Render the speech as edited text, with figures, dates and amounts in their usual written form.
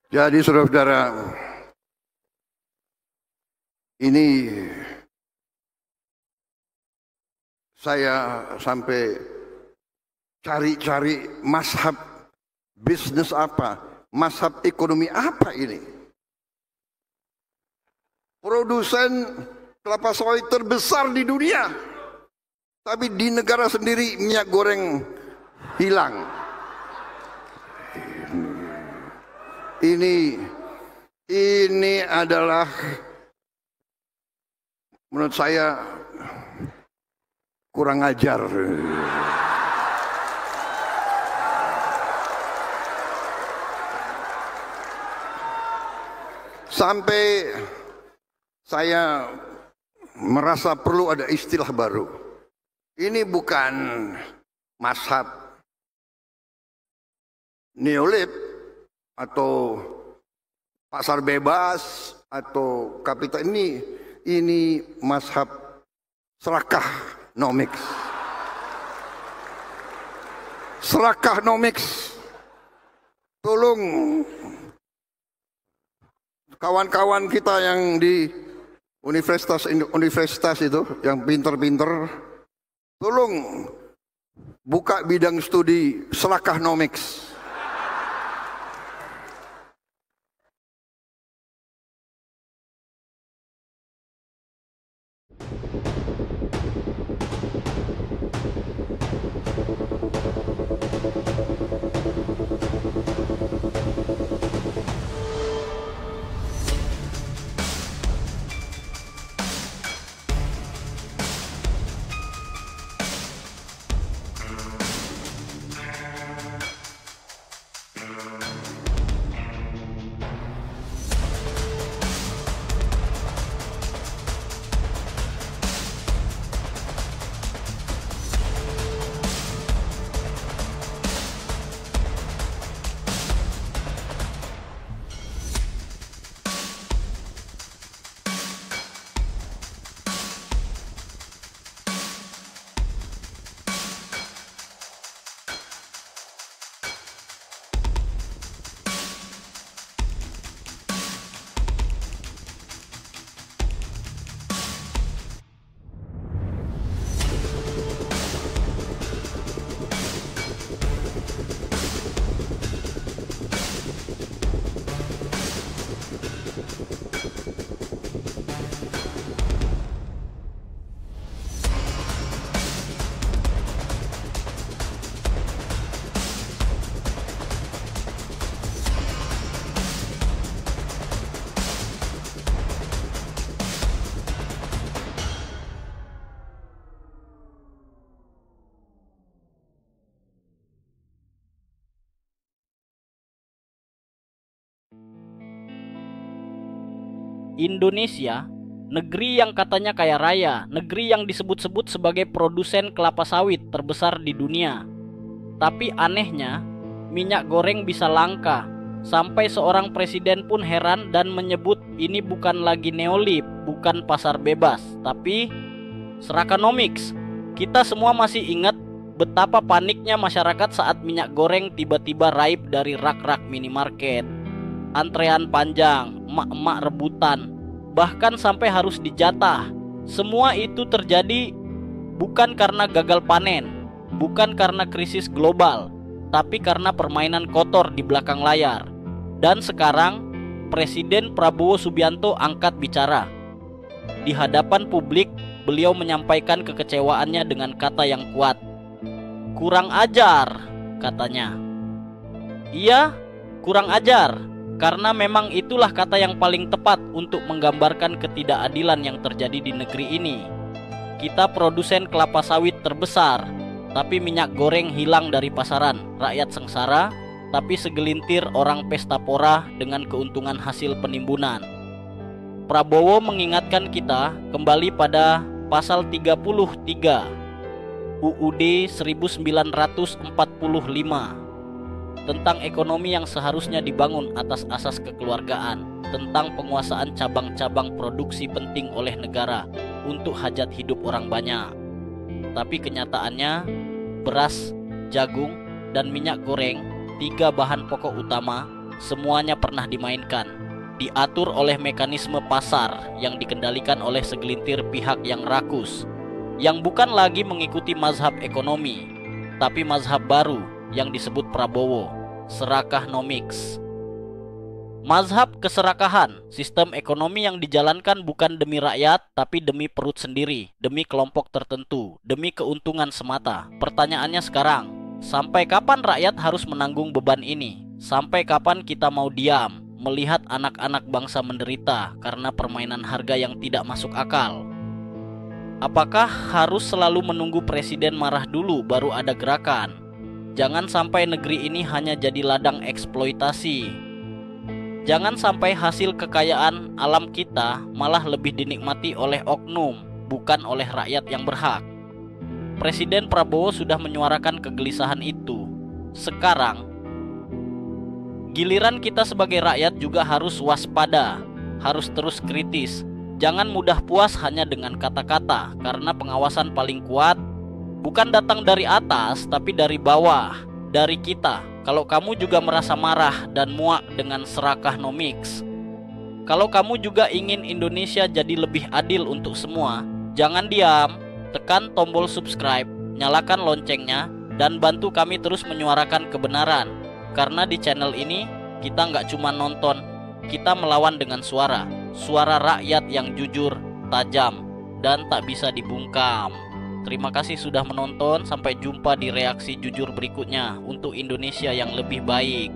Jadi saudara-saudara, ini saya sampai cari-cari mazhab bisnis apa, mazhab ekonomi apa ini. Produsen kelapa sawit terbesar di dunia, tapi di negara sendiri minyak goreng hilang. Ini adalah menurut saya kurang ajar. Sampai saya merasa perlu ada istilah baru. Ini bukan mazhab neolib atau pasar bebas atau kapital, ini mazhab serakah nomics. Serakah nomics. Tolong kawan-kawan kita yang di universitas itu, yang pinter-pinter, tolong buka bidang studi serakah nomics. Indonesia, negeri yang katanya kaya raya, negeri yang disebut-sebut sebagai produsen kelapa sawit terbesar di dunia. Tapi anehnya, minyak goreng bisa langka, sampai seorang presiden pun heran dan menyebut ini bukan lagi neolib, bukan pasar bebas, tapi serakanomics. Kita semua masih ingat betapa paniknya masyarakat saat minyak goreng tiba-tiba raib dari rak-rak minimarket. Antrean panjang, emak-emak rebutan, bahkan sampai harus dijatah. Semua itu terjadi bukan karena gagal panen, bukan karena krisis global, tapi karena permainan kotor di belakang layar. Dan sekarang Presiden Prabowo Subianto angkat bicara. Di hadapan publik, beliau menyampaikan kekecewaannya dengan kata yang kuat. Kurang ajar, katanya. Iya, kurang ajar. Karena memang itulah kata yang paling tepat untuk menggambarkan ketidakadilan yang terjadi di negeri ini. Kita produsen kelapa sawit terbesar, tapi minyak goreng hilang dari pasaran. Rakyat sengsara, tapi segelintir orang pesta pora dengan keuntungan hasil penimbunan. Prabowo mengingatkan kita kembali pada pasal 33 UUD 1945 tentang ekonomi yang seharusnya dibangun atas asas kekeluargaan, tentang penguasaan cabang-cabang produksi penting oleh negara untuk hajat hidup orang banyak. Tapi kenyataannya, beras, jagung, dan minyak goreng, 3 bahan pokok utama, semuanya pernah dimainkan, diatur oleh mekanisme pasar yang dikendalikan oleh segelintir pihak yang rakus, yang bukan lagi mengikuti mazhab ekonomi, tapi mazhab baru yang disebut Prabowo, Serakahnomics. Mazhab keserakahan, sistem ekonomi yang dijalankan bukan demi rakyat, tapi demi perut sendiri, demi kelompok tertentu, demi keuntungan semata. Pertanyaannya sekarang, sampai kapan rakyat harus menanggung beban ini? Sampai kapan kita mau diam, melihat anak-anak bangsa menderita karena permainan harga yang tidak masuk akal? Apakah harus selalu menunggu presiden marah dulu baru ada gerakan? Jangan sampai negeri ini hanya jadi ladang eksploitasi. Jangan sampai hasil kekayaan alam kita malah lebih dinikmati oleh oknum, bukan oleh rakyat yang berhak. Presiden Prabowo sudah menyuarakan kegelisahan itu. Sekarang, giliran kita sebagai rakyat juga harus waspada, harus terus kritis. Jangan mudah puas hanya dengan kata-kata, karena pengawasan paling kuat bukan datang dari atas, tapi dari bawah, dari kita. Kalau kamu juga merasa marah dan muak dengan Serakahnomics, kalau kamu juga ingin Indonesia jadi lebih adil untuk semua, jangan diam, tekan tombol subscribe, nyalakan loncengnya, dan bantu kami terus menyuarakan kebenaran. Karena di channel ini, kita nggak cuma nonton, kita melawan dengan suara rakyat yang jujur, tajam, dan tak bisa dibungkam. Terima kasih sudah menonton, sampai jumpa di reaksi jujur berikutnya untuk Indonesia yang lebih baik.